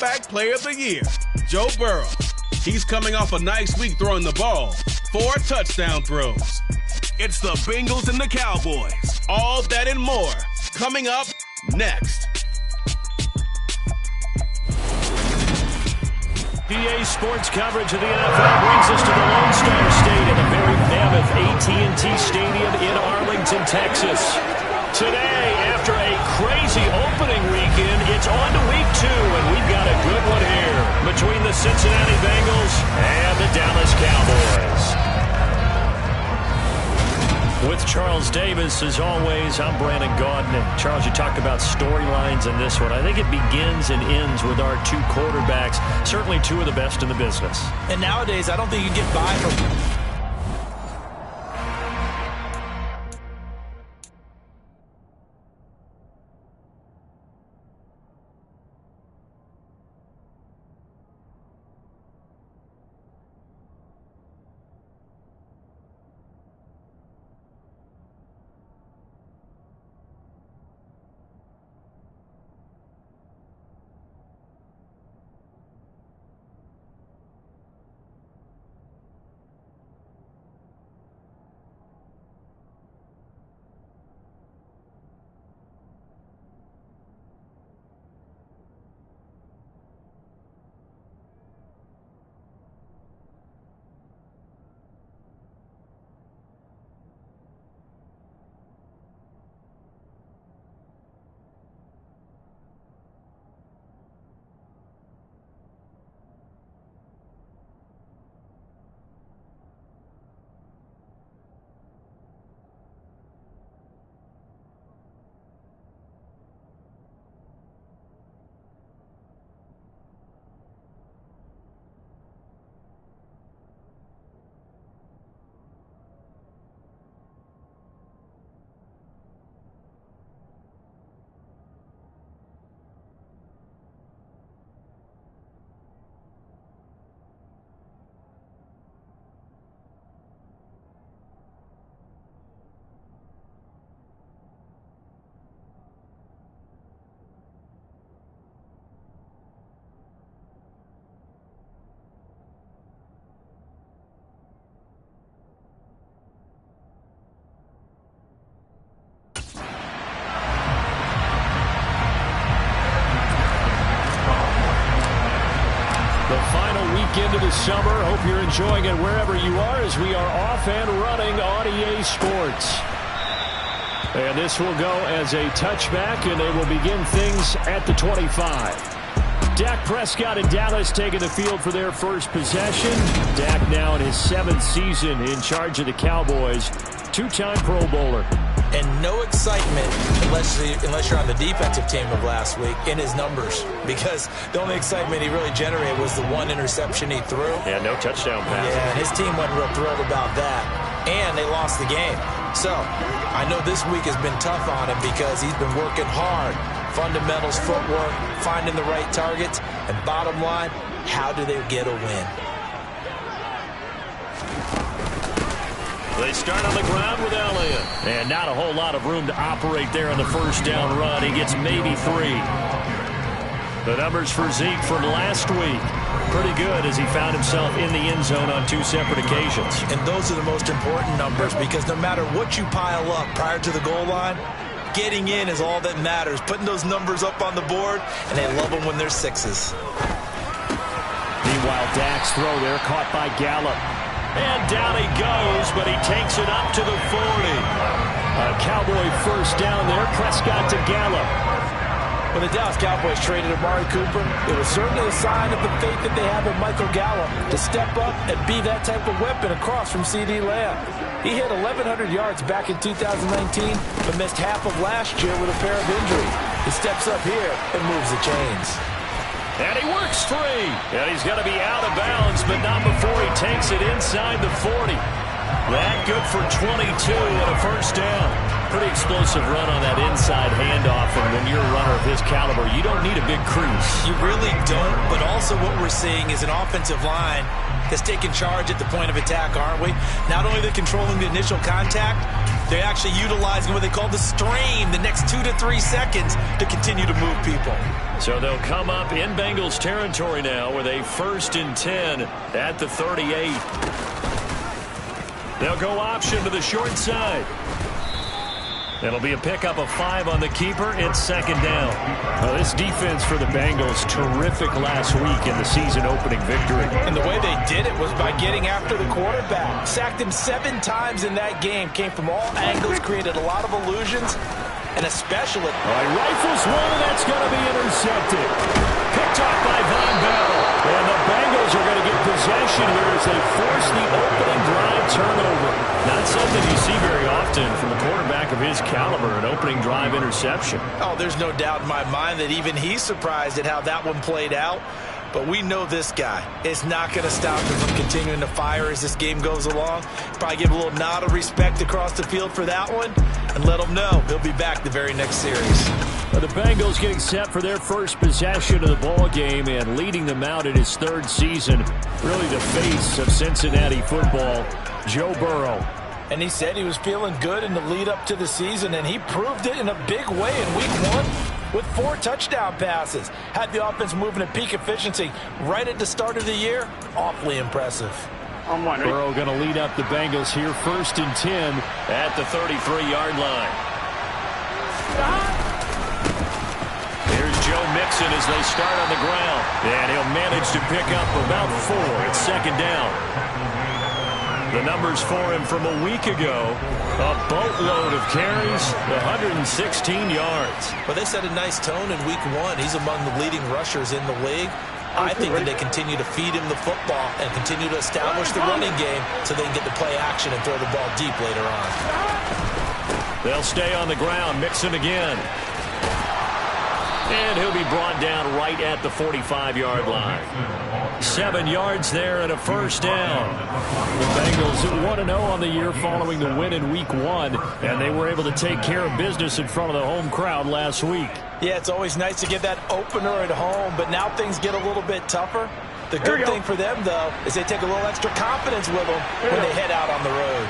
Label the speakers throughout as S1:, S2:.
S1: Comeback Player of the Year, Joe Burrow. He's coming off a nice week throwing the ball. 4 touchdown throws. It's the Bengals and the Cowboys. All that and more coming up next.
S2: EA Sports coverage of the NFL brings us to the Lone Star State in the very mammoth AT&T Stadium in Arlington, Texas. Today, after a crazy opening weekend, it's on to week 2, and we've got a good one here between the Cincinnati Bengals and the Dallas Cowboys. With Charles Davis, as always, I'm Brandon Gaudin. And Charles, you talked about storylines in this one. I think it begins and ends with our 2 quarterbacks, certainly 2 of the best in the business.
S3: And nowadays, I don't think you get by from...
S2: Into the summer. Hope you're enjoying it wherever you are as we are off and running on EA Sports. And this will go as a touchback, and they will begin things at the 25. Dak Prescott and Dallas taking the field for their first possession. Dak now in his 7th season in charge of the Cowboys. 2-time Pro Bowler.
S3: And no excitement unless you're on the defensive team of last week in his numbers. Because the only excitement he really generated was the 1 interception he threw.
S2: Yeah, no touchdown pass.
S3: Yeah, his team wasn't real thrilled about that. And they lost the game. So, I know this week has been tough on him because he's been working hard. Fundamentals, footwork, finding the right targets. And bottom line, how do they get a win?
S2: They start on the ground with Elliott. And not a whole lot of room to operate there on the first down run. He gets maybe 3. The numbers for Zeke from last week. Pretty good as he found himself in the end zone on 2 separate occasions.
S3: And those are the most important numbers because no matter what you pile up prior to the goal line, getting in is all that matters. Putting those numbers up on the board, and they love them when they're 6s.
S2: Meanwhile, Dak's throw there caught by Gallup. And down he goes, but he takes it up to the 40. A Cowboy first down there. Prescott to Gallup.
S3: When the Dallas Cowboys traded Amari Cooper, it was certainly a sign of the faith that they have in Michael Gallup to step up and be that type of weapon across from C.D. Lamb. He hit 1,100 yards back in 2019, but missed half of last year with a pair of injuries. He steps up here and moves the chains.
S2: And he works 3. And he's going to be out of bounds, but not before he takes it inside the 40. That good for 22 and a first down. Pretty explosive run on that inside handoff, and when you're a runner of his caliber, you don't need a big crease.
S3: You really don't, but also what we're seeing is an offensive line that's taking charge at the point of attack, aren't we? Not only they're controlling the initial contact, They're actually utilizing what they call the strain, the next 2 to 3 seconds to continue to move people.
S2: So they'll come up in Bengals territory now with a 1st and 10 at the 38. They'll go option to the short side. It'll be a pickup of 5 on the keeper. It's 2nd down.
S4: Well, this defense for the Bengals, terrific last week in the season-opening victory.
S3: And the way they did it was by getting after the quarterback. Sacked him 7 times in that game. Came from all angles, created a lot of illusions, and especially...
S4: All right, rifles one, and that's going to be intercepted. Picked off by Von Bell. And the Bengals are going to get possession here as they force the opening drive turnover.
S2: Not something you see very often from a quarterback of his caliber, an opening drive interception.
S3: Oh, there's no doubt in my mind that even he's surprised at how that one played out. But we know this guy is not going to stop him from continuing to fire as this game goes along. Probably give a little nod of respect across the field for that one and let him know he'll be back the very next series.
S4: The Bengals getting set for their first possession of the ball game and leading them out in his 3rd season. Really the face of Cincinnati football, Joe Burrow.
S3: And he said he was feeling good in the lead up to the season, and he proved it in a big way in week 1 with 4 touchdown passes. Had the offense moving at peak efficiency right at the start of the year. Awfully impressive.
S4: Burrow going to lead up the Bengals here, 1st and 10
S2: at the 33-yard line. Here's Joe Mixon as they start on the ground. And he'll manage to pick up about 4. It's 2nd down. The numbers for him from a week ago, a boatload of carries, 116 yards.
S3: Well, they set a nice tone in week 1. He's among the leading rushers in the league. I think that they continue to feed him the football and continue to establish the running game so they can get the play action and throw the ball deep later on.
S2: They'll stay on the ground. Mixon again. And he'll be brought down right at the 45-yard line. 7 yards there and a 1st down.
S4: The Bengals 1-0 on the year following the win in week 1, and they were able to take care of business in front of the home crowd last week.
S3: Yeah, it's always nice to get that opener at home, but now things get a little bit tougher. The good thing for them, though, is they take a little extra confidence with them when they head out on the road.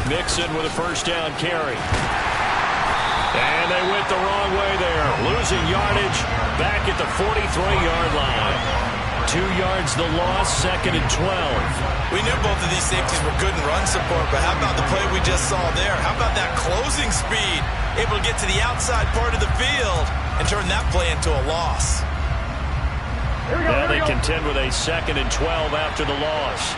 S2: Mixon with a 1st down carry. And they went the wrong way there. Losing yardage back at the 43-yard line. 2 yards the loss, 2nd and 12.
S3: We knew both of these safeties were good in run support, but how about the play we just saw there? How about that closing speed? Able to get to the outside part of the field and turn that play into a loss.
S2: Now they contend with a 2nd and 12 after the loss.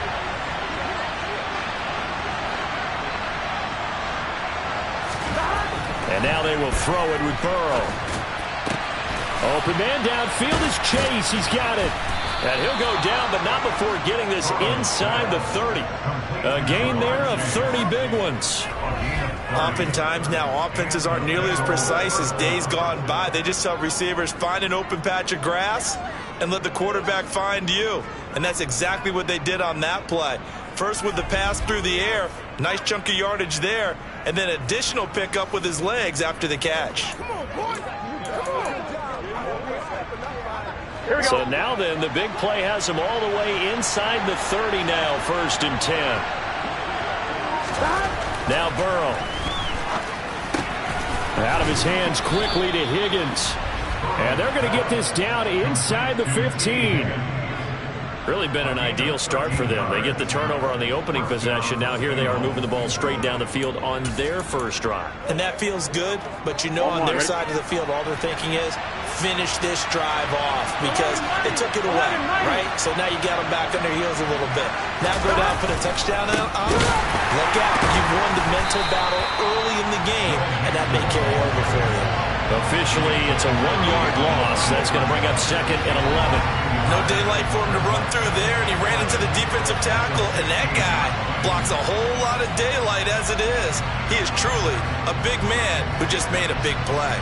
S2: And now they will throw it with Burrow.
S4: Open man downfield is Chase. He's got it.
S2: And he'll go down, but not before getting this inside the 30. A gain there of 30 big ones.
S3: Oftentimes now, offenses aren't nearly as precise as days gone by. They just tell receivers, find an open patch of grass and let the quarterback find you. And that's exactly what they did on that play. First with the pass through the air, nice chunk of yardage there, and then additional pickup with his legs after the catch.
S2: So now then, the big play has him all the way inside the 30 now, 1st and 10. Now Burrow.
S4: Out of his hands quickly to Higgins. And they're going to get this down inside the 15.
S2: Really been an ideal start for them. They get the turnover on the opening possession. Now here they are moving the ball straight down the field on their first drive.
S3: And that feels good, but you know on their side of the field, all they're thinking is finish this drive off because they took it away, right? So now you got them back on their heels a little bit. Now go down, put a touchdown on them. Look out. You've won the mental battle early in the game, and that may carry over for you.
S2: Officially, it's a 1-yard loss. That's going to bring up 2nd and 11.
S3: No daylight for him to run through there, and he ran into the defensive tackle, and that guy blocks a whole lot of daylight as it is. He is truly a big man who just made a big play.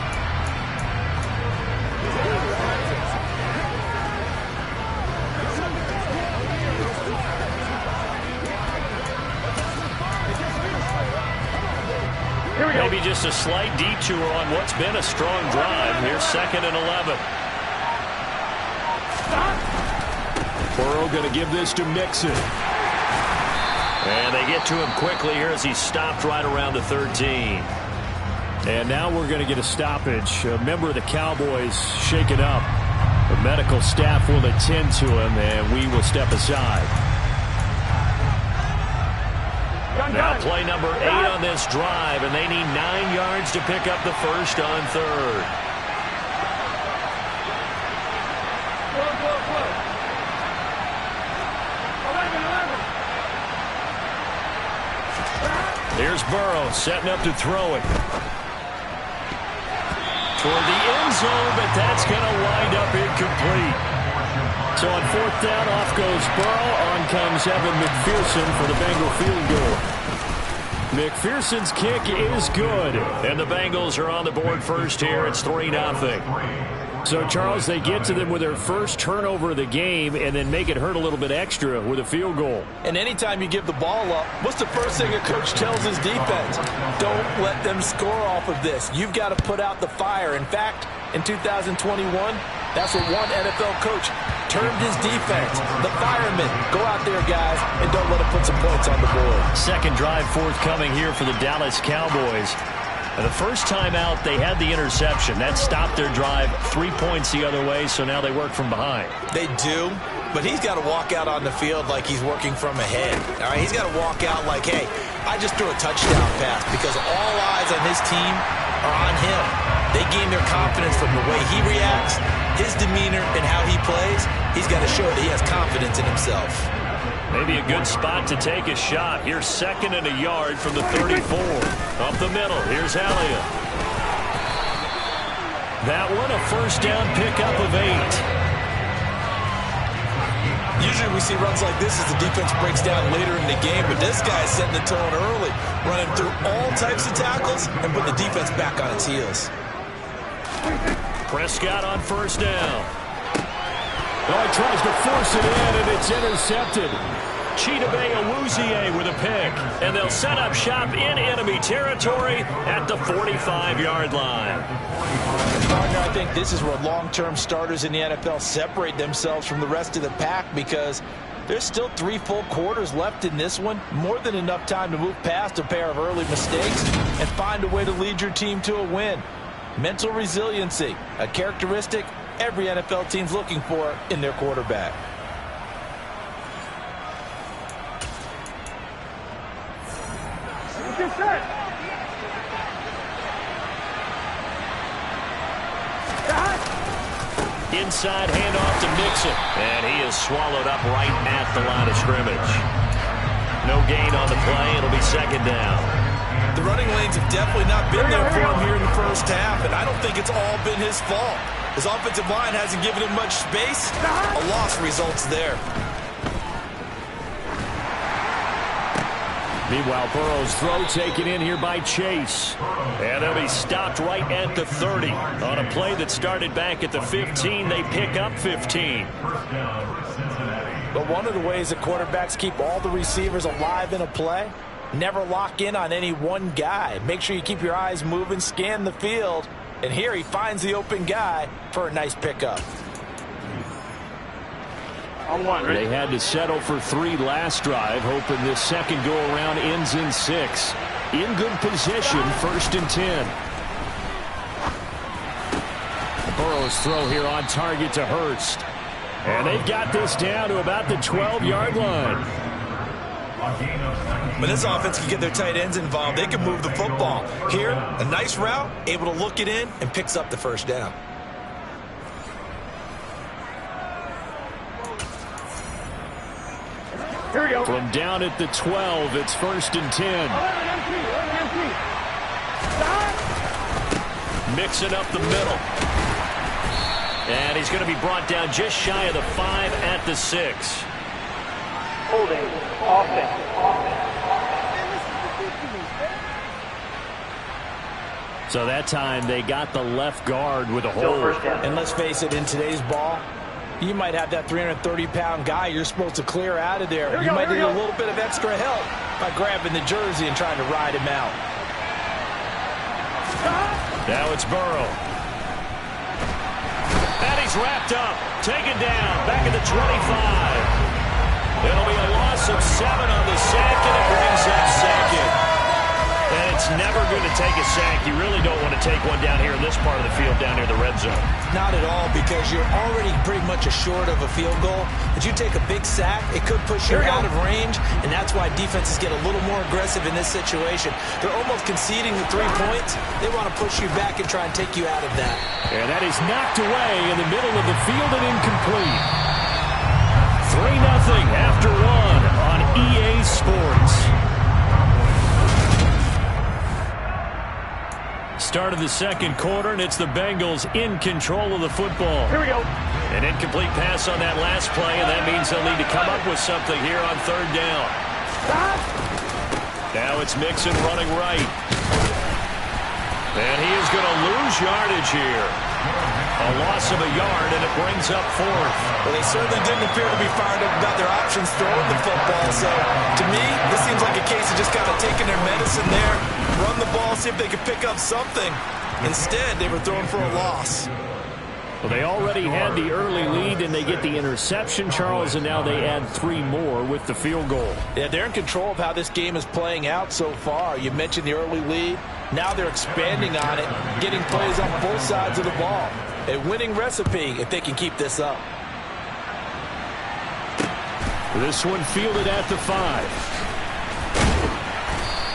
S2: Maybe just a slight detour on what's been a strong drive. Here's 2nd and 11.
S4: Burrow going to give this to Mixon.
S2: And they get to him quickly here as he's stopped right around the 13.
S4: And now we're going to get a stoppage. A member of the Cowboys shaken up. The medical staff will attend to him, and we will step aside.
S2: Now play number 8 on this drive, and they need 9 yards to pick up the first on third. Here's Burrow setting up to throw it. Toward the end zone, but that's going to wind up incomplete. So on fourth down, off goes Burrow. On comes Evan McPherson for the Bengal field goal. McPherson's kick is good.
S3: And the Bengals are on the board first here. It's 3-0.
S4: So, Charles, they get to them with their first turnover of the game and then make it hurt a little bit extra with a field goal.
S3: And anytime you give the ball up, what's the first thing a coach tells his defense? Don't let them score off of this. You've got to put out the fire. In fact, in 2021, that's what one NFL coach termed his defense. The firemen. Go out there, guys, and don't let them put some points on the board.
S2: Second drive forthcoming here for the Dallas Cowboys. And the first time out, they had the interception. That stopped their drive 3 points the other way, so now they work from behind.
S3: They do, but he's got to walk out on the field like he's working from ahead. All right, he's got to walk out like, hey, I just threw a touchdown pass because all eyes on his team are on him. They gain their confidence from the way he reacts, his demeanor, and how he plays. He's got to show that he has confidence in himself.
S2: Maybe a good spot to take a shot. Here's 2nd and a yard from the 34. Up the middle, here's Elliott. That one, a first down pickup of 8.
S3: Usually we see runs like this as the defense breaks down later in the game, but this guy's setting the tone early, running through all types of tackles and putting the defense back on its heels.
S2: Prescott on first down.
S4: Oh, he tries to force it in, and it's intercepted.
S2: Chidobe Awuzie with a pick. And they'll set up shop in enemy territory at the 45-yard line.
S3: Partner, I think this is where long-term starters in the NFL separate themselves from the rest of the pack because there's still 3 full quarters left in this one. More than enough time to move past a pair of early mistakes and find a way to lead your team to a win. Mental resiliency, a characteristic every NFL team's looking for in their quarterback.
S2: Inside handoff to Mixon. And he is swallowed up right at the line of scrimmage. No gain on the play. It'll be 2nd down.
S3: The running lanes have definitely not been there for him here in the first half, and I don't think it's all been his fault. His offensive line hasn't given him much space. A loss results there.
S4: Meanwhile, Burrow's throw taken in here by Chase.
S2: And they'll be stopped right at the 30. On a play that started back at the 15, they pick up 15.
S3: But one of the ways that quarterbacks keep all the receivers alive in a play, never lock in on any one guy. Make sure you keep your eyes moving, scan the field. And here he finds the open guy for a nice pickup.
S4: They had to settle for 3 last drive, hoping this second go-around ends in 6. In good position, 1st and 10. Burrow's throw here on target to Hurst. And they've got this down to about the 12-yard line.
S3: When this offense can get their tight ends involved, they can move the football. Here, a nice route, able to look it in, and picks up the first down.
S4: Here we go. From down at the 12, it's 1st and 10.
S2: Mixing up the middle. And he's going to be brought down just shy of the 5 at the 6.
S5: Holding, offense.
S4: So that time they got the left guard with a hold.
S3: And let's face it, in today's ball, you might have that 330-pound guy you're supposed to clear out of there. You might need a little bit of extra help by grabbing the jersey and trying to ride him out.
S2: Now it's Burrow. And he's wrapped up, taken down, back at the 25. It'll be a loss of 7 on the sack, and it brings up second. And it's never going to take a sack. You really don't want to take one down here in this part of the field, down near the red zone.
S3: Not at all, because you're already pretty much short of a field goal. If you take a big sack, it could push you out of range, and that's why defenses get a little more aggressive in this situation. They're almost conceding the 3 points. They want to push you back and try and take you out of that.
S2: And that is knocked away in the middle of the field and incomplete. 3-0 after 1 on EA Sports. Start of the second quarter, and it's the Bengals in control of the football.
S5: Here we go.
S2: An incomplete pass on that last play, and that means they'll need to come up with something here on third down.
S5: Stop.
S2: Now it's Mixon running right. And he is going to lose yardage here. A loss of a yard, and it brings up fourth.
S3: Well, they certainly didn't appear to be fired up about their options throwing the football. So, to me, this seems like a case of just kind of taking their medicine there, run the ball, see if they can pick up something. Instead, they were throwing for a loss.
S2: Well, they already had the early lead, and they get the interception, Charles, and now they add 3 more with the field goal.
S3: Yeah, they're in control of how this game is playing out so far. You mentioned the early lead. Now they're expanding on it, getting plays on both sides of the ball. A winning recipe if they can keep this up.
S2: This one fielded at the 5.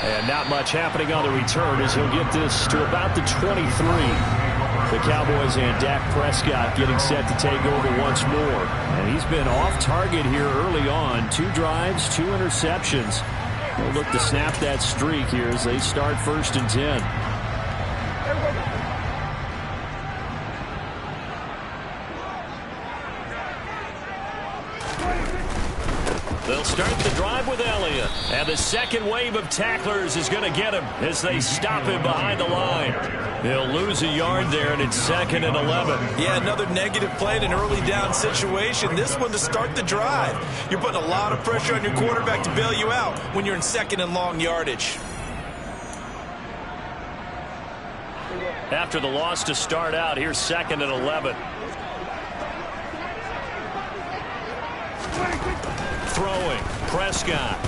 S2: And not much happening on the return as he'll get this to about the 23. The Cowboys and Dak Prescott getting set to take over once more. And he's been off target here early on. 2 drives, 2 interceptions. They'll look to snap that streak here as they start 1st and 10. They'll start the drive with Elliott. And the second wave of tacklers is going to get him as they stop him behind the line. They'll lose a yard there, and it's 2nd and 11.
S3: Yeah, another negative play in an early down situation. This one to start the drive. You're putting a lot of pressure on your quarterback to bail you out when you're in 2nd and long yardage.
S2: After the loss to start out, here's 2nd and 11. Throwing, Prescott.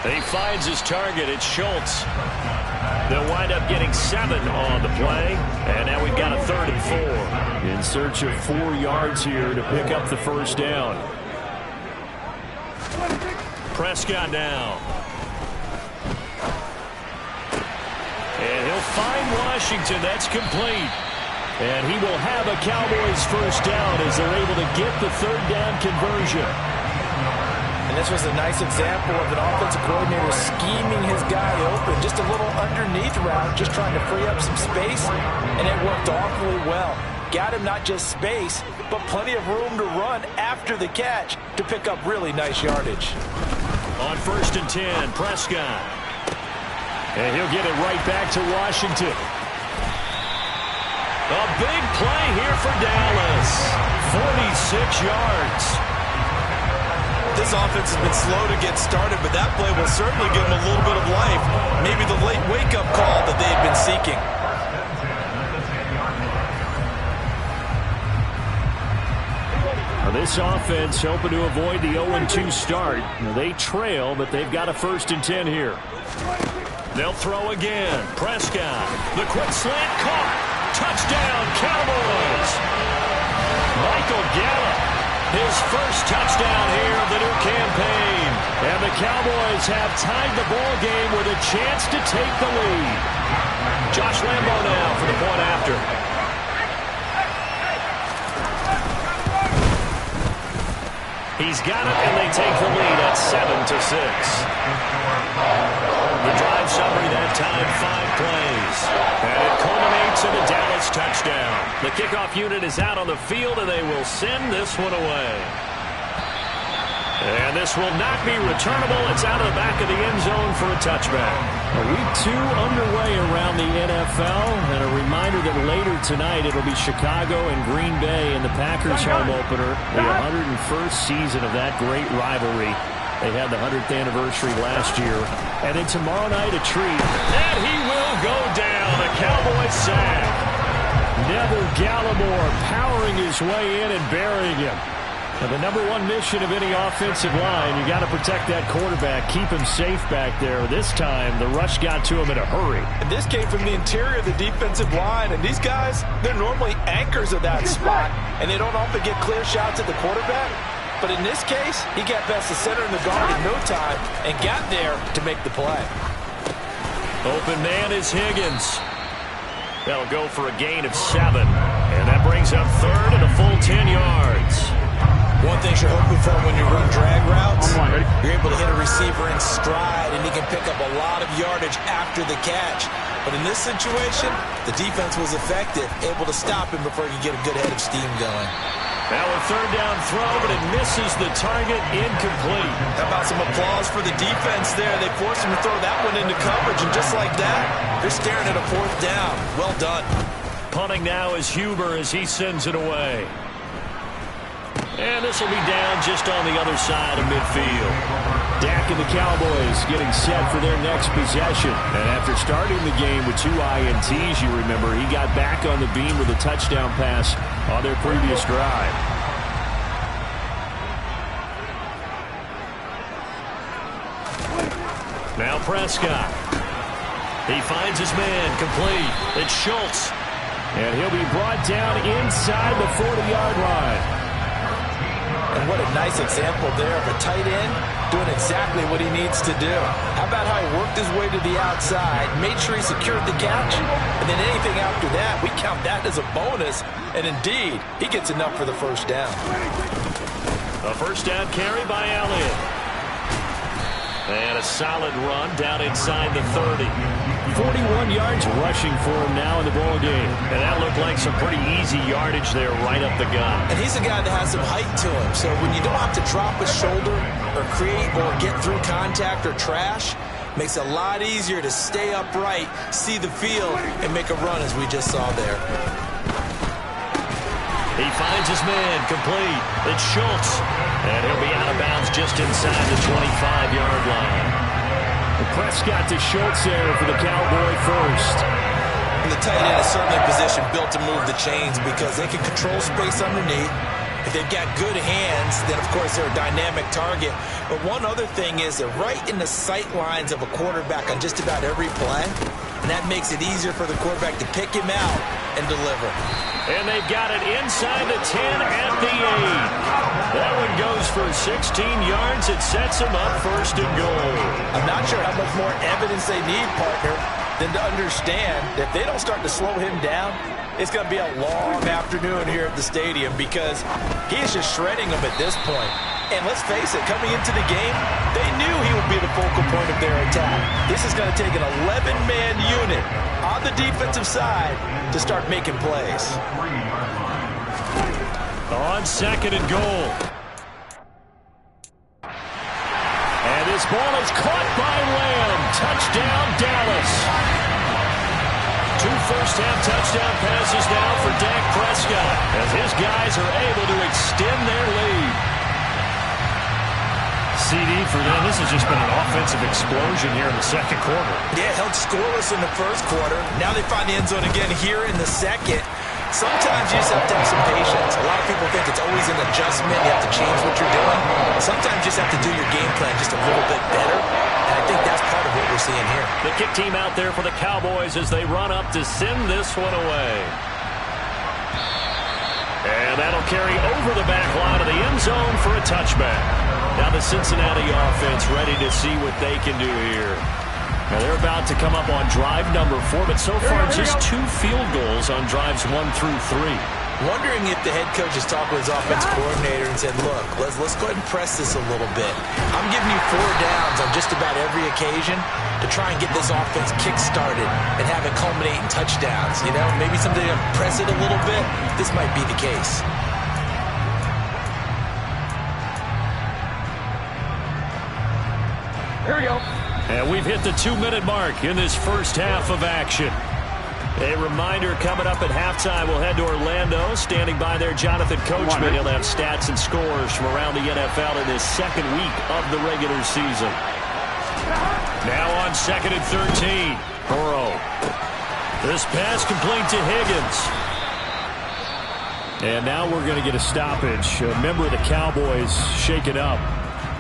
S2: He finds his target. It's Schultz. They'll wind up getting 7 on the play. And now we've got a 3rd and 4. In search of 4 yards here to pick up the first down. Prescott now. And he'll find Washington. That's complete. And he will have a Cowboys first down as they're able to get the 3rd down conversion.
S3: And this was a nice example of an offensive coordinator scheming his guy open. Just a little underneath route, just trying to free up some space, and it worked awfully well. Got him not just space, but plenty of room to run after the catch to pick up really nice yardage.
S2: On 1st and 10, Prescott. And he'll get it right back to Washington. A big play here for Dallas. 46 yards.
S3: This offense has been slow to get started, but that play will certainly give them a little bit of life. Maybe the late wake-up call that they've been seeking.
S2: Now this offense hoping to avoid the 0-2 start. Now they trail, but they've got a 1st and 10 here. They'll throw again. Prescott. The quick slant caught. Touchdown, Cowboys. Michael Gallup. His first touchdown here of the new campaign. And the Cowboys have tied the ball game with a chance to take the lead. Josh Lambo now for the point after. He's got it, and they take the lead at 7-6. The drive summary that time, 5 plays. And it culminates in a Dallas touchdown. The kickoff unit is out on the field, and they will send this one away. And this will not be returnable. It's out of the back of the end zone for a touchback. Week 2 underway around the NFL. And a reminder that later tonight it'll be Chicago and Green Bay in the Packers home opener. The 101st season of that great rivalry. They had the 100th anniversary last year. And then tomorrow night a treat. And he will go down. A Cowboy sack. Neville Gallimore powering his way in and burying him. And the number one mission of any offensive line, you got to protect that quarterback, keep him safe back there. This time, the rush got to him in a hurry.
S3: And this came from the interior of the defensive line. And these guys, they're normally anchors of that spot, and they don't often get clear shots at the quarterback. But in this case, he got past the center and the guard in no time and got there to make the play.
S2: Open man is Higgins. That'll go for a gain of 7. And that brings up third and a full 10 yards.
S3: One thing you're hoping for when you run drag routes, you're able to hit a receiver in stride, and he can pick up a lot of yardage after the catch. But in this situation, the defense was effective, able to stop him before he could get a good head of steam going.
S2: Now a third down throw, but it misses the target, incomplete.
S3: How about some applause for the defense there? They forced him to throw that one into coverage, and just like that, they're staring at a fourth down. Well done.
S2: Punting now is Huber as he sends it away. And this will be down just on the other side of midfield. Dak and the Cowboys getting set for their next possession. And after starting the game with 2 INTs, you remember, he got back on the beam with a touchdown pass on their previous drive. Now Prescott. He finds his man complete. It's Schultz. And he'll be brought down inside the 40-yard line.
S3: And what a nice example there of a tight end doing exactly what he needs to do. How about how he worked his way to the outside, made sure he secured the catch, and then anything after that, we count that as a bonus. And indeed, he gets enough for the first down.
S2: A first down carry by Elliott. And a solid run down inside the 30. 41 yards rushing for him now in the ball game. And that looked like some pretty easy yardage there right up the gut.
S3: And he's a guy that has some height to him. So when you don't have to drop a shoulder or create or get through contact or trash, makes it a lot easier to stay upright, see the field, and make a run as we just saw there.
S2: He finds his man complete. It's Schultz. And he'll be out of bounds just inside the 25-yard line. Prescott to Schultz there for the Cowboy first.
S3: And the tight end is certainly a position built to move the chains because they can control space underneath. If they've got good hands, then of course they're a dynamic target. But one other thing is they're right in the sight lines of a quarterback on just about every play. And that makes it easier for the quarterback to pick him out and deliver.
S2: And they've got it inside the 10 at the 8. That one goes for 16 yards. It sets them up first and goal.
S3: I'm not sure how much more evidence they need, partner, than to understand that if they don't start to slow him down, it's going to be a long afternoon here at the stadium because he's just shredding them at this point. And let's face it, coming into the game, they knew he would be the focal point of their attack. This is going to take an 11-man unit on the defensive side to start making plays.
S2: On second and goal. And this ball is caught by Lamb. Touchdown, Dallas. 2 first-half touchdown passes now for Dak Prescott as his guys are able to extend their lead. CD for them. This has just been an offensive explosion here in the second quarter.
S3: Yeah, held scoreless in the first quarter. Now they find the end zone again here in the second. Sometimes you just have to have some patience. A lot of people think it's always an adjustment. You have to change what you're doing. Sometimes you just have to do your game plan just a little bit better. And I think that's part of what we're seeing here.
S2: The kick team out there for the Cowboys as they run up to send this one away. And that'll carry over the back line of the end zone for a touchback. Now the Cincinnati offense ready to see what they can do here. Now they're about to come up on drive number 4, but so far just 2 field goals on drives 1 through 3.
S3: Wondering if the head coach is talking to his offense coordinator and said, look, let's go ahead and press this a little bit. I'm giving you 4 downs on just about every occasion to try and get this offense kick-started and have it culminate in touchdowns. You know, maybe someday to press it a little bit. This might be the case.
S5: Here we go.
S2: And we've hit the 2-minute mark in this first half of action. A reminder coming up at halftime, we'll head to Orlando. Standing by there, Jonathan Coachman. He'll have stats and scores from around the NFL in this second week of the regular season. Now on 2nd and 13. Burrow. This pass complete to Higgins. And now we're going to get a stoppage. A member of the Cowboys shaken up.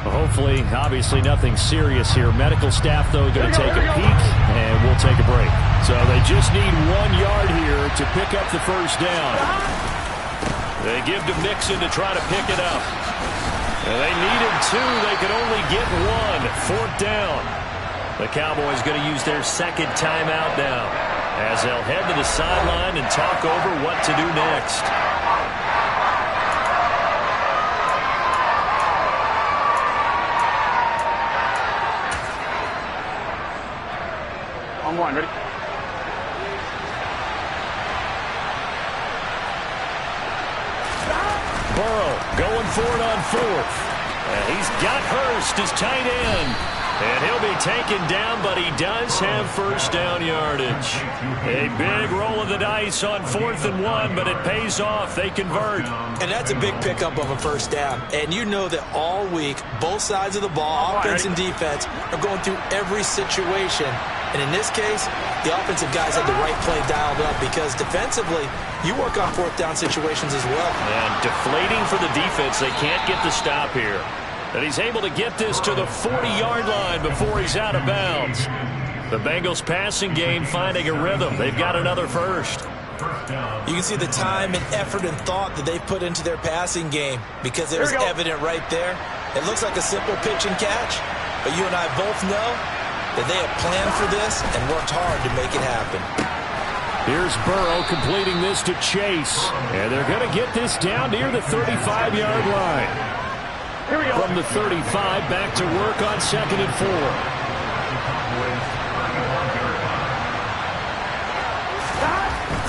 S2: Hopefully, obviously nothing serious here. Medical staff, though, going to take a peek, and we'll take a break. So they just need 1 yard here to pick up the first down. They give to Mixon to try to pick it up. And they needed 2. They could only get 1. 4th down. The Cowboys going to use their second timeout now, as they'll head to the sideline and talk over what to do next.
S5: On one, ready?
S2: Burrow going for it on 4th. And he's got Hurst as tight end. And he'll be taken down, but he does have first down yardage. A big roll of the dice on 4th and 1, but it pays off. They convert.
S3: And that's a big pickup of a first down. And you know that all week, both sides of the ball, offense and defense, are going through every situation. And in this case, the offensive guys had the right play dialed up because defensively, you work on 4th down situations as well.
S2: And deflating for the defense. They can't get the stop here. And he's able to get this to the 40-yard line before he's out of bounds. The Bengals passing game finding a rhythm. They've got another first.
S3: You can see the time and effort and thought that they put into their passing game because it was evident right there. It looks like a simple pitch and catch, but you and I both know that they have planned for this and worked hard to make it happen.
S2: Here's Burrow completing this to Chase. And they're going to get this down near the 35-yard line. From the 35, back to work on 2nd and 4.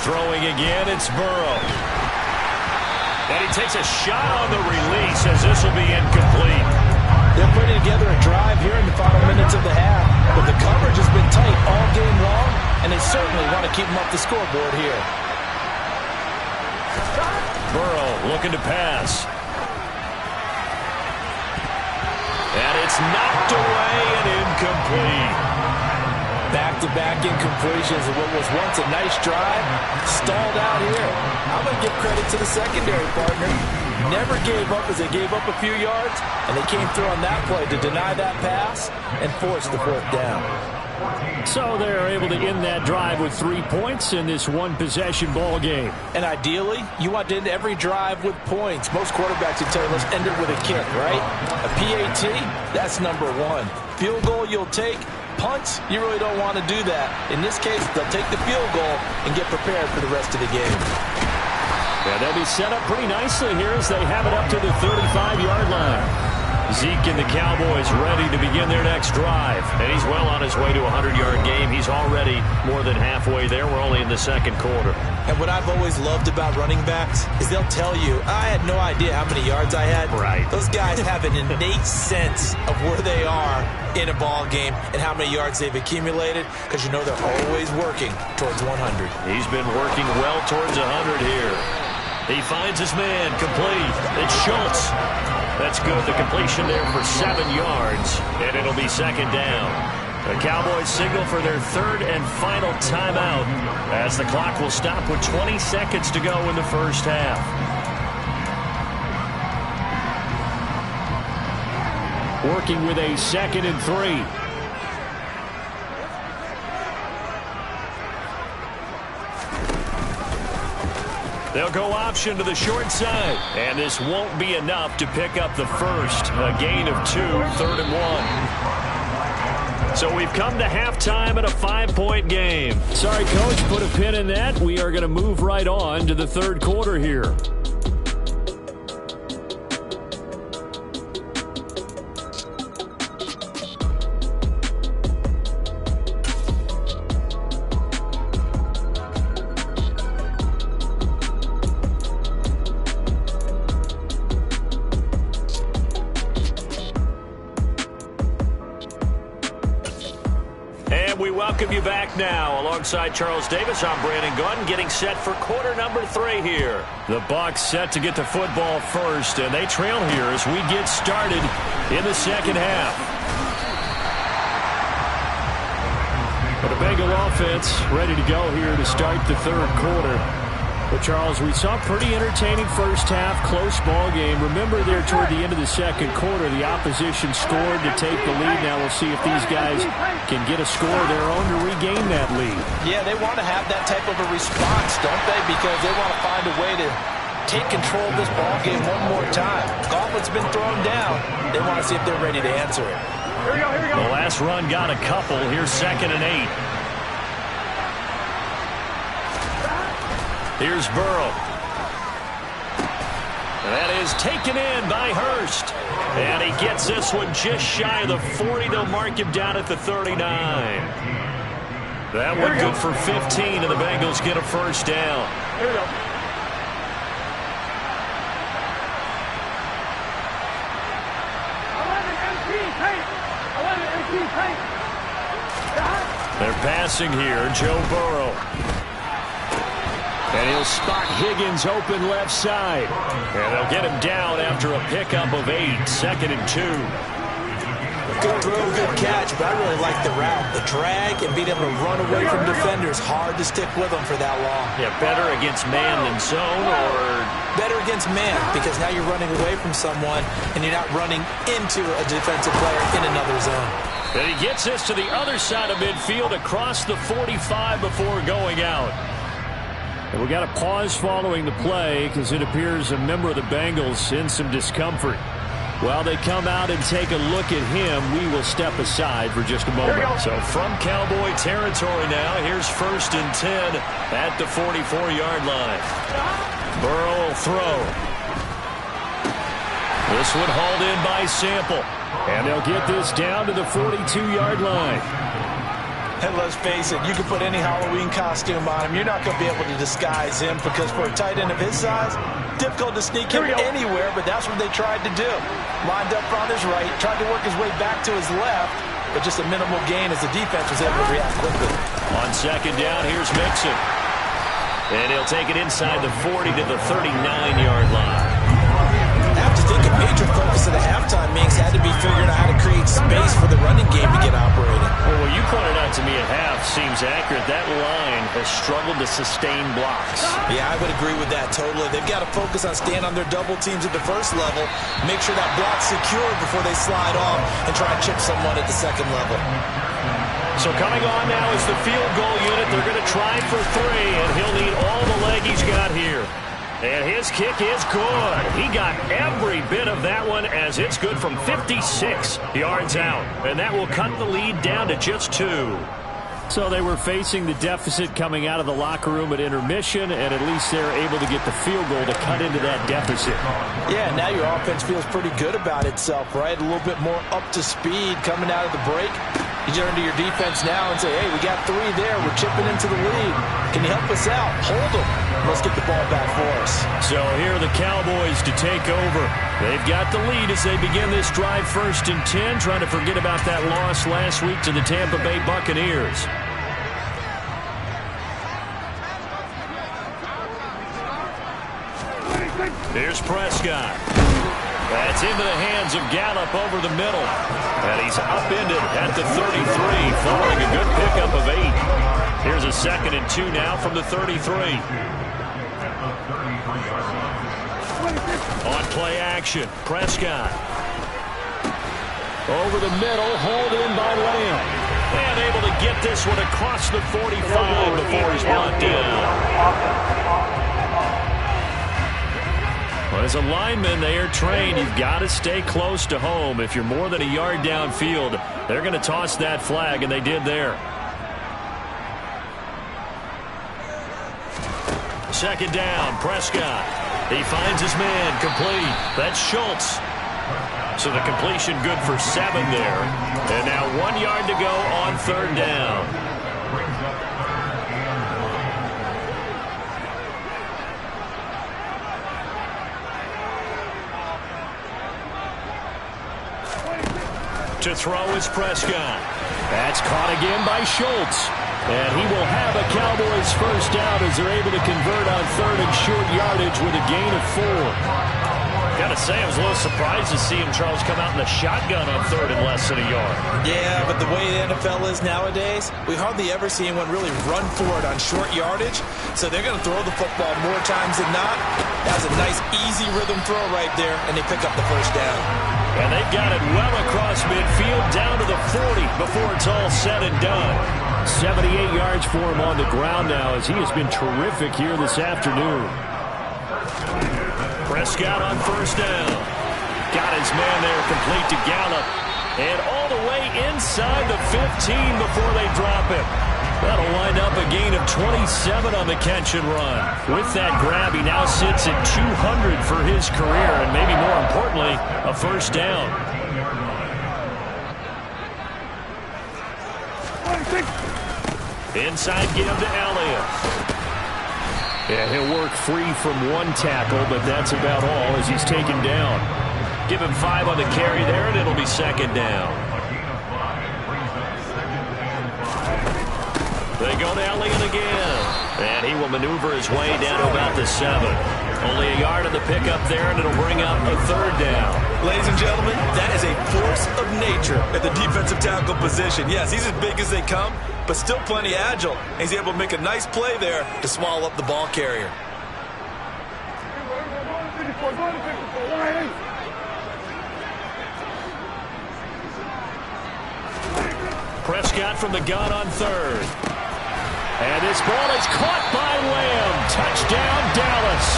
S2: Throwing again, it's Burrow. And he takes a shot on the release as this will be incomplete.
S3: They're putting together a drive here in the final minutes of the half, but the coverage has been tight all game long, and they certainly want to keep them up the scoreboard here.
S2: Burrow looking to pass. And it's knocked away and incomplete.
S3: Back-to-back incompletions of what was once a nice drive, stalled out here. I'm going to give credit to the secondary partner. Never gave up as they gave up a few yards, and they came through on that play to deny that pass and force the 4th down.
S2: So they're able to end that drive with 3 points in this one-possession ball game.
S3: And ideally, you want to end every drive with points. Most quarterbacks would tell you, let's end it with a kick, right? A PAT, that's number 1. Field goal you'll take. Punts, you really don't want to do that. In this case, they'll take the field goal and get prepared for the rest of the game.
S2: Yeah, they'll be set up pretty nicely here as they have it up to the 35-yard line. Zeke and the Cowboys ready to begin their next drive. And he's well on his way to a 100-yard game. He's already more than halfway there. We're only in the 2nd quarter.
S3: And what I've always loved about running backs is they'll tell you, I had no idea how many yards I had.
S2: Right.
S3: Those guys have an innate sense of where they are in a ball game and how many yards they've accumulated because you know they're always working towards 100.
S2: He's been working well towards 100 here. He finds his man, complete. It's Schultz. That's good. The completion there for 7 yards, and it'll be 2nd down. The Cowboys signal for their 3rd and final timeout as the clock will stop with 20 seconds to go in the first half. Working with a 2nd and 3. They'll go option to the short side. And this won't be enough to pick up the first. A gain of 2, 3rd and 1. So we've come to halftime in a 5-point game. Sorry, Coach, put a pin in that. We are going to move right on to the 3rd quarter here. Welcome you back now. Alongside Charles Davis, I'm Brandon Gunn, getting set for quarter number 3 here. The Bucs set to get the football first, and they trail here as we get started in the 2nd half. But the Bengal offense ready to go here to start the 3rd quarter. Well, Charles, we saw a pretty entertaining first half, close ball game. Remember there toward the end of the second quarter, the opposition scored to take the lead. Now we'll see if these guys can get a score of their own to regain that lead.
S3: Yeah, they want to have that type of a response, don't they? Because they want to find a way to take control of this ball game one more time. Gauntlet's been thrown down. They want to see if they're ready to answer it.
S5: Here we go, here we go.
S2: The last run got a couple. Here's 2nd and 8. Here's Burrow. That is taken in by Hurst. And he gets this one just shy of the 40. They'll mark him down at the 39. That one good for 15, and the Bengals get a first down.
S5: Here we go.
S2: They're passing here. Joe Burrow. And he'll spot Higgins open left side. And they'll get him down after a pickup of 8. 2nd and 2.
S3: Good throw, good catch, but I really like the route. The drag and being able to run away from defenders. Hard to stick with them for that long.
S2: Yeah, better against man than zone, or
S3: better against man, because now you're running away from someone and you're not running into a defensive player in another zone.
S2: And he gets this to the other side of midfield across the 45 before going out. And we got a pause following the play because it appears a member of the Bengals in some discomfort. While they come out and take a look at him, we will step aside for just a moment. So from Cowboy territory now, here's 1st and 10 at the 44-yard line. Burrow will throw. This one hauled in by Sample. And they'll get this down to the 42-yard line.
S3: And let's face it, you can put any Halloween costume on him. You're not going to be able to disguise him, because for a tight end of his size, difficult to sneak him anywhere, but that's what they tried to do. Lined up on his right, tried to work his way back to his left, but just a minimal gain as the defense was able to react quickly.
S2: On 2nd down, here's Mixon. And he'll take it inside the 40 to the 39-yard line.
S3: I have to think a major focus of the halftime mix had to be figuring out how to create space for the running game to get operating.
S2: Well, what you pointed out to me at half seems accurate. That line has struggled to sustain blocks.
S3: Yeah, I would agree with that totally. They've got to focus on staying on their double teams at the first level, make sure that block's secure before they slide off and try and chip someone at the second level.
S2: So coming on now is the field goal unit. They're going to try for 3, and he'll need all the leg he's got here. And his kick is good. He got every bit of that one, as it's good from 56 yards out. And that will cut the lead down to just 2. So they were facing the deficit coming out of the locker room at intermission, and at least they're able to get the field goal to cut into that deficit.
S3: Yeah, now your offense feels pretty good about itself, right? A little bit more up to speed coming out of the break. You turn to your defense now and say, hey, we got 3 there. We're chipping into the lead. Can you help us out? Hold them. Let's get the ball back for us.
S2: So here are the Cowboys to take over. They've got the lead as they begin this drive 1st and 10, trying to forget about that loss last week to the Tampa Bay Buccaneers. Here's Prescott. That's into the hands of Gallup over the middle. And he's upended at the 33, following a good pickup of 8. Here's a 2nd and 2 now from the 33. On play action, Prescott. Over the middle, hauled in by Lamb. And able to get this one across the 45 before he's brought down. Well, as a lineman, they are trained. You've got to stay close to home. If you're more than a yard downfield, they're going to toss that flag, and they did there. 2nd down, Prescott. He finds his man, complete. That's Schultz. So the completion good for 7 there. And now 1 yard to go on 3rd down. To throw is Prescott. That's caught again by Schultz. And he will have a Cowboys first down as they're able to convert on 3rd and short yardage with a gain of 4. Gotta say, I was a little surprised to see him, Charles, come out in the shotgun on third and less than a yard.
S3: Yeah, but the way the NFL is nowadays, we hardly ever see anyone really run for it on short yardage. So they're going to throw the football more times than not. That's a nice, easy rhythm throw right there, and they pick up the first down.
S2: And they've got it well across midfield, down to the 40 before it's all said and done. 78 yards for him on the ground now, as he has been terrific here this afternoon. Prescott on first down. Got his man there, complete to Gallup. And all the way inside the 15 before they drop him. That'll wind up a gain of 27 on the catch and run. With that grab, he now sits at 200 for his career, and maybe more importantly, a first down. Inside give to Elliott. Yeah, he'll work free from one tackle, but that's about all as he's taken down. Give him 5 on the carry there, and it'll be second down. They go to Elliott again. And he will maneuver his way down to about the 7. Only a yard on the pickup there, and it'll bring up a third down.
S3: Ladies and gentlemen, that is a force of nature at the defensive tackle position. Yes, he's as big as they come, but still plenty agile. He's able to make a nice play there to swallow up the ball carrier.
S2: Prescott from the gun on third. And this ball is caught by Lamb. Touchdown, Dallas.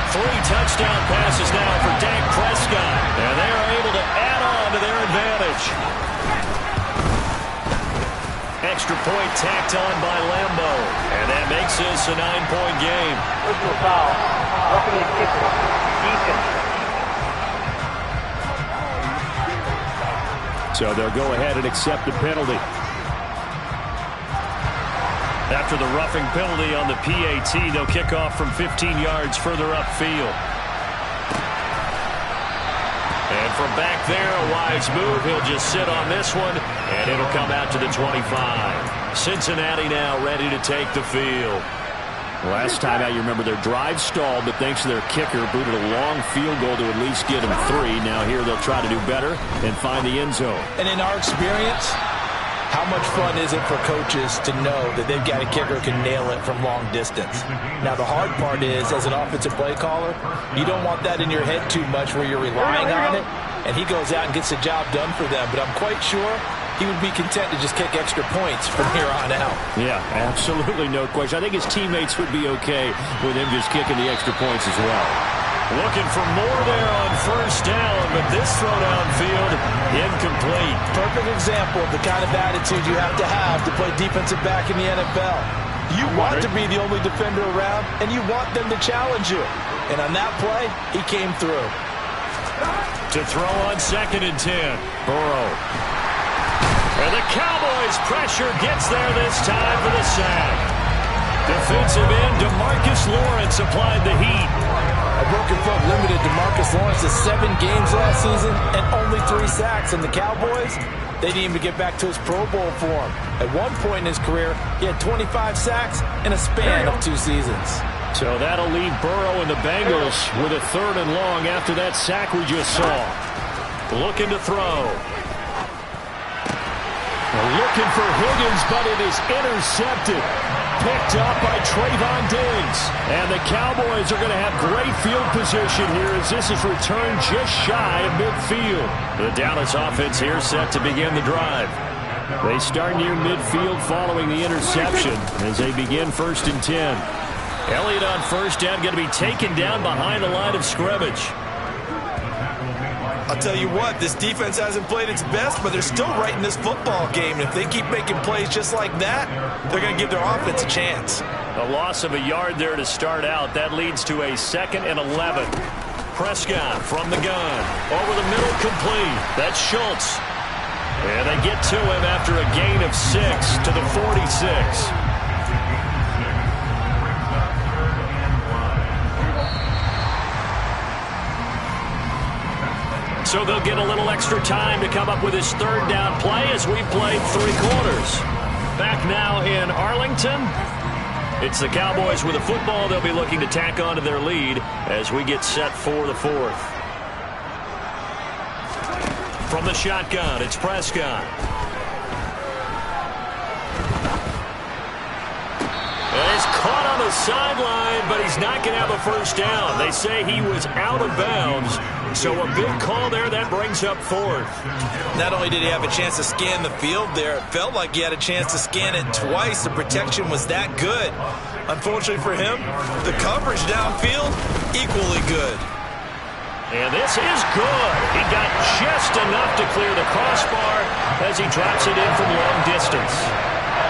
S2: 3 touchdown passes now for Dak Prescott. And they are able to add on to their advantage. Extra point tacked on by Lambeau. And that makes this a 9-point game.
S5: Personal foul. Roughing the kicker. Defense.
S2: So they'll go ahead and accept the penalty. After the roughing penalty on the PAT, they'll kick off from 15 yards further upfield. And from back there, a wise move. He'll just sit on this one, and it'll come out to the 25. Cincinnati now ready to take the field. Last time out, you remember their drive stalled, but thanks to their kicker, booted a long field goal to at least get them 3. Now here they'll try to do better and find the end zone.
S3: And in our experience, how much fun is it for coaches to know that they've got a kicker who can nail it from long distance? Now, the hard part is, as an offensive play caller, you don't want that in your head too much where you're relying on it, and he goes out and gets the job done for them. But I'm quite sure he would be content to just kick extra points from here on out.
S2: Yeah, absolutely no question. I think his teammates would be okay with him just kicking the extra points as well. Looking for more there on first down, but this throw downfield, incomplete.
S3: Perfect example of the kind of attitude you have to play defensive back in the NFL. You want to be the only defender around, and you want them to challenge you. And on that play, he came through.
S2: To throw on 2nd and 10, Burrow. And the Cowboys' pressure gets there this time for the sack. Defensive end DeMarcus Lawrence applied the heat.
S3: A broken foot limited DeMarcus Lawrence to 7 games last season and only 3 sacks. And the Cowboys, they didn't even get back to his Pro Bowl form. At one point in his career, he had 25 sacks in a span of 2 seasons.
S2: So that'll leave Burrow and the Bengals with a 3rd and long after that sack we just saw. Looking to throw. Looking for Higgins, but it is intercepted. Picked up by Trayvon Diggs. And the Cowboys are going to have great field position here as this is returned just shy of midfield. The Dallas offense here set to begin the drive. They start near midfield following the interception as they begin 1st and 10. Elliott on first down, going to be taken down behind the line of scrimmage.
S3: I'll tell you what, this defense hasn't played its best, but they're still right in this football game. And if they keep making plays just like that, they're going to give their offense a chance.
S2: A loss of a yard there to start out. That leads to a 2nd and 11. Prescott from the gun. Over the middle, complete. That's Schultz. And they get to him after a gain of 6 to the 46. So they'll get a little extra time to come up with his 3rd down play as we've played 3 quarters. Back now in Arlington. It's the Cowboys with a football. They'll be looking to tack on to their lead as we get set for the fourth. From the shotgun, it's Prescott. And he's caught on the sideline, but he's not going to have a first down. They say he was out of bounds, so a big call there. That brings up fourth.
S3: Not only did he have a chance to scan the field there, it felt like he had a chance to scan it twice. The protection was that good. Unfortunately for him, the coverage downfield, equally good.
S2: And this is good. He got just enough to clear the crossbar as he drops it in from long distance.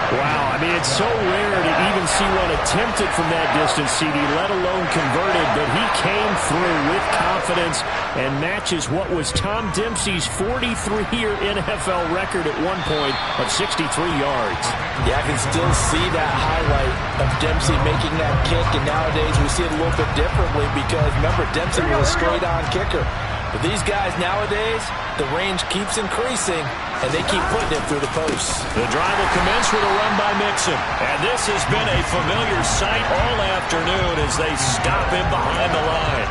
S4: Wow, I mean, it's so rare to even see one attempted from that distance, CD, let alone converted, but he came through with confidence and matches what was Tom Dempsey's 43-year NFL record at one point of 63 yards.
S3: Yeah, I can still see that highlight of Dempsey making that kick, and nowadays we see it a little bit differently because, remember, Dempsey was a straight-on kicker. But these guys nowadays, the range keeps increasing, and they keep putting it through the posts.
S2: The drive will commence with a run by Mixon. And this has been a familiar sight all afternoon as they stop him behind the line.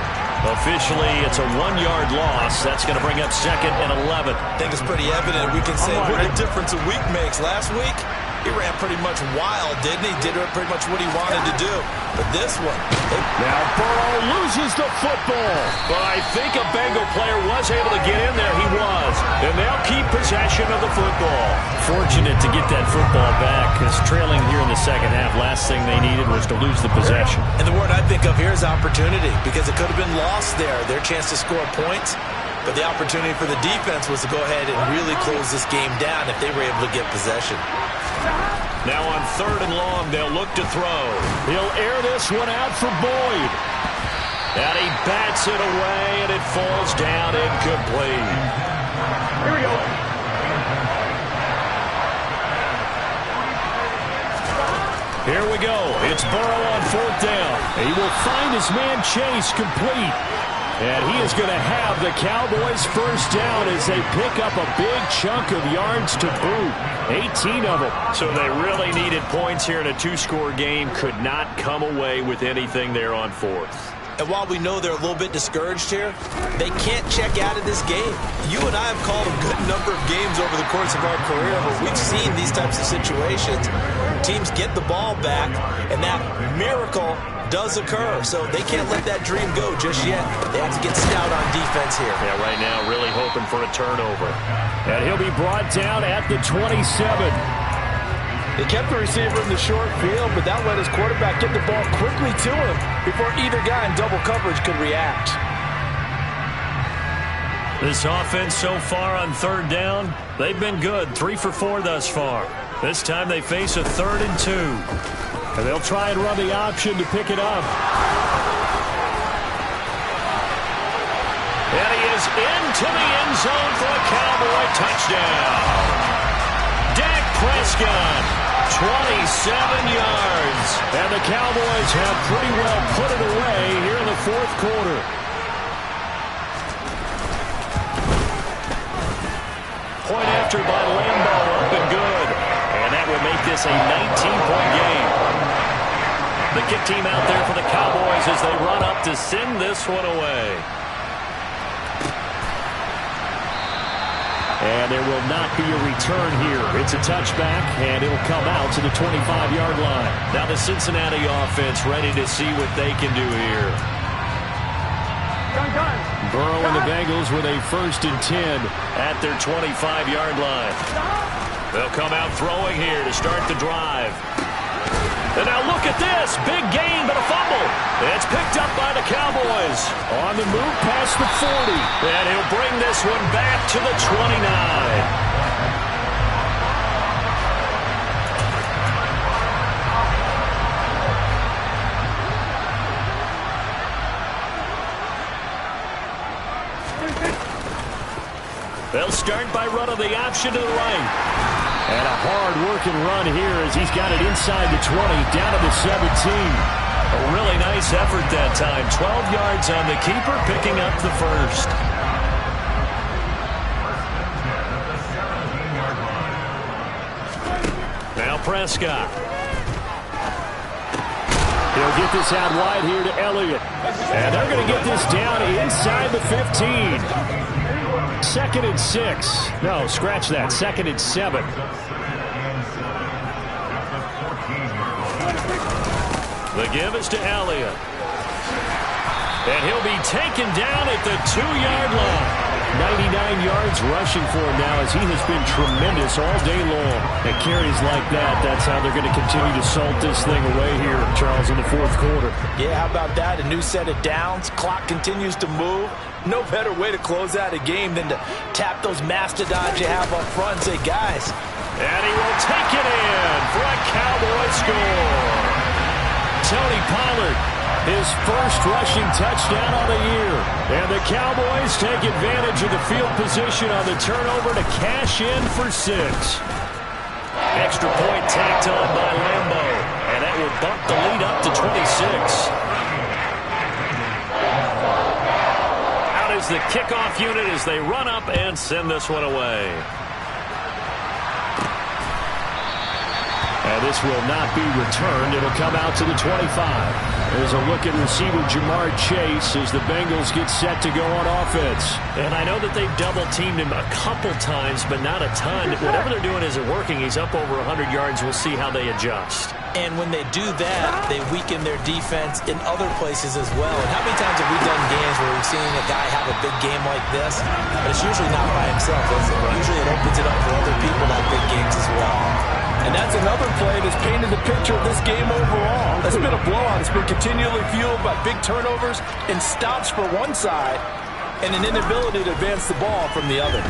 S2: Officially, it's a 1-yard loss. That's going to bring up 2nd and 11.
S3: I think it's pretty evident. We can say what a difference a week makes. Last week, he ran pretty much wild, didn't he? Did pretty much what he wanted to do. But this one...
S4: Now Burrow loses the football.
S2: But I think a Bengal player was able to get in there. He was. And they'll keep possession of the football.
S4: Fortunate to get that football back because trailing here in the second half, last thing they needed was to lose the possession.
S3: And the word I think of here is opportunity because it could have been lost there. Their chance to score points. But the opportunity for the defense was to go ahead and really close this game down if they were able to get possession.
S2: Now on 3rd and long, they'll look to throw.
S4: He'll air this one out for Boyd.
S2: And he bats it away, and it falls down incomplete.
S5: Here we go.
S4: Here we go. It's Burrow on 4th down. He will find his man Chase complete. And he is going to have the Cowboys first down as they pick up a big chunk of yards to boot. 18 of them.
S2: So they really needed points here in a 2-score game. Could not come away with anything there on 4th.
S3: And while we know they're a little bit discouraged here, they can't check out of this game. You and I have called a good number of games over the course of our career, but we've seen these types of situations. Teams get the ball back, and that miracle does occur. So they can't let that dream go just yet. They have to get stout on defense here.
S2: Yeah, right now really hoping for a turnover.
S4: And he'll be brought down at the 27.
S3: They kept the receiver in the short field, but that let his quarterback get the ball quickly to him before either guy in double coverage could react.
S2: This offense so far on 3rd down, they've been good. 3 for 4 thus far. This time they face a 3rd and 2.
S4: And they'll try and run the option to pick it up.
S2: And he is into the end zone for a Cowboy touchdown. Dak Prescott, 27 yards.
S4: And the Cowboys have pretty well put it away here in the 4th quarter.
S2: Point after by Lambo, up and good. And that will make this a 19-point game. The kick team out there for the Cowboys as they run up to send this one away.
S4: And there will not be a return here. It's a touchback, and it'll come out to the 25-yard line.
S2: Now the Cincinnati offense ready to see what they can do here.
S4: Burrow and the Bengals with a 1st and 10
S2: at their 25-yard line. They'll come out throwing here to start the drive. And now look at this. Big gain, but a fumble. It's picked up by the Cowboys.
S4: On the move past the 40.
S2: And he'll bring this one back to the 29. They'll start by running the option to the right.
S4: And a hard-working run here as he's got it inside the 20, down to the 17.
S2: A really nice effort that time. 12 yards on the keeper, picking up the first. Now Prescott. He'll get this out wide here to Elliott. And they're going to get this down inside the 15. 2nd and 6. No, scratch that. 2nd and 7. The give is to Elliott. And he'll be taken down at the 2-yard line. 99 yards rushing for him now as he has been tremendous all day long. At carries like that, that's how they're going to continue to salt this thing away here, Charles, in the 4th quarter.
S3: Yeah, how about that? A new set of downs. Clock continues to move. No better way to close out a game than to tap those mastodons you have up front and say, guys.
S2: And he will take it in for a Cowboy score. Tony Pollard, his first rushing touchdown on the year. And the Cowboys take advantage of the field position on the turnover to cash in for 6.
S4: Extra point tacked on by Lambo. And that will bump the lead up to 26. Out is the kickoff unit as they run up and send this one away.
S2: And this will not be returned. It'll come out to the 25. There's a look at receiver Jamar Chase as the Bengals get set to go on offense.
S4: And I know that they've double-teamed him a couple times, but not a ton. Whatever they're doing isn't working. He's up over 100 yards. We'll see how they adjust.
S3: And when they do that, they weaken their defense in other places as well. And how many times have we done games where we've seen a guy have a big game like this? But it's usually not by himself, is it? Usually it opens it up for other people to have big games as well. And that's another play that's painted the picture of this game overall. It's been a blowout. It's been continually fueled by big turnovers and stops for one side and an inability to advance the ball from the other.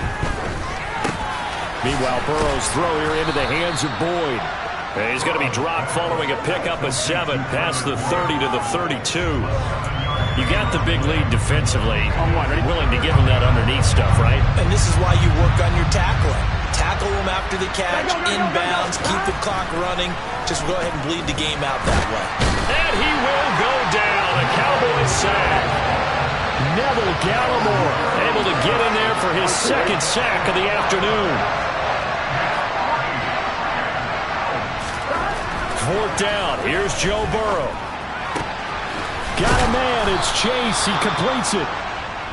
S2: Meanwhile, Burrow's throw here into the hands of Boyd.
S4: And he's going to be dropped following a pickup of 7 past the 30 to the 32. You got the big lead defensively. Willing to give him that underneath stuff, right?
S3: And this is why you work on your tackling. Tackle him after the catch, inbounds, keep the clock running. Just go ahead and bleed the game out that way.
S4: And he will go down. A Cowboys sack.
S2: Neville Gallimore
S4: able to get in there for his 2nd sack of the afternoon.
S2: 4th down. Here's Joe Burrow. Got a man. It's Chase. He completes it.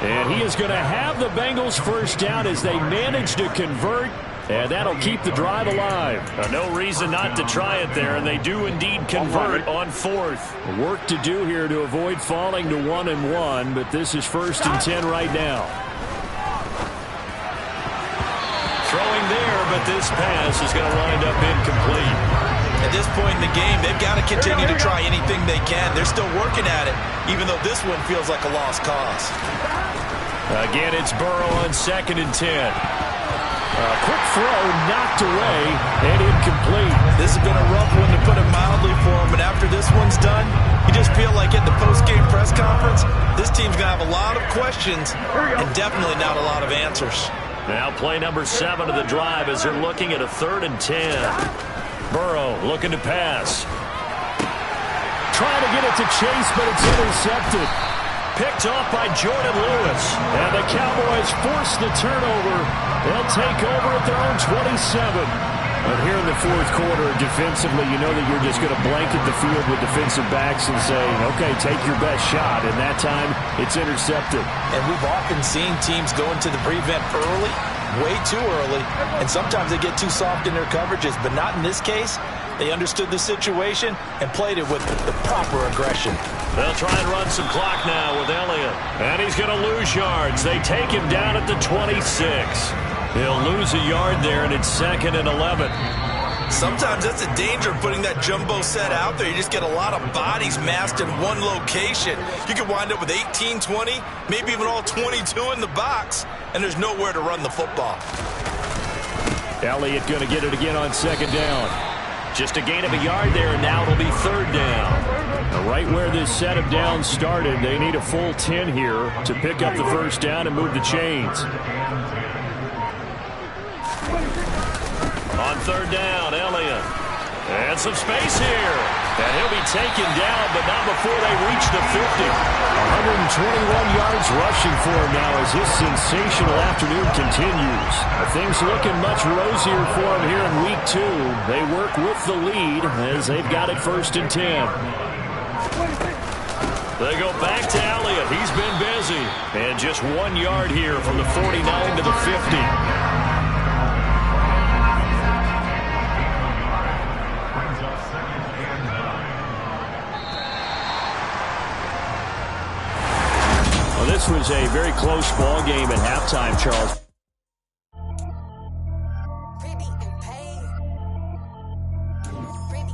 S2: And he is going to have the Bengals first down as they manage to convert. And that'll keep the drive alive.
S4: No reason not to try it there, and they do indeed convert on 4th.
S2: Work to do here to avoid falling to 1-1, but this is 1st and 10 right now.
S4: Throwing there, but this pass is going to wind up incomplete.
S3: At this point in the game, they've got to continue to try anything they can. They're still working at it, even though this one feels like a lost cause.
S2: Again, it's Burrow on 2nd and 10. A quick throw knocked away and incomplete.
S3: This has been a rough one, to put it mildly, for him. And after this one's done, you just feel like at the post-game press conference, this team's going to have a lot of questions and definitely not a lot of answers.
S4: Now play number 7 of the drive as they're looking at a 3rd and 10. Burrow looking to pass.
S2: Trying to get it to Chase, but it's intercepted.
S4: Picked off by Jordan Lewis.
S2: And the Cowboys force the turnover. They'll take over at their own 27. But here in the 4th quarter, defensively, you know that you're just going to blanket the field with defensive backs and say, okay, take your best shot. And that time, it's intercepted.
S3: And we've often seen teams go into the prevent early, way too early, and sometimes they get too soft in their coverages, but not in this case. They understood the situation and played it with the proper aggression.
S4: They'll try and run some clock now with Elliott. And he's going to lose yards. They take him down at the 26. He'll lose a yard there, and it's 2nd and 11.
S3: Sometimes that's the danger of putting that jumbo set out there. You just get a lot of bodies massed in one location. You could wind up with 18, 20, maybe even all 22 in the box, and there's nowhere to run the football.
S2: Elliott going to get it again on 2nd down.
S4: Just a gain of a yard there, and now it'll be 3rd down.
S2: Now right where this set of downs started, they need a full 10 here to pick up the first down and move the chains.
S4: On 3rd down, Elliott. And some space here. And he'll be taken down, but not before they reach the 50.
S2: 121 yards rushing for him now as his sensational afternoon continues. Things looking much rosier for him here in week 2. They work with the lead as they've got it 1st and 10. They go back to Elliott. He's been busy. And just 1 yard here from the 49 to the 50. Well, this was a very close ball game at halftime, Charles.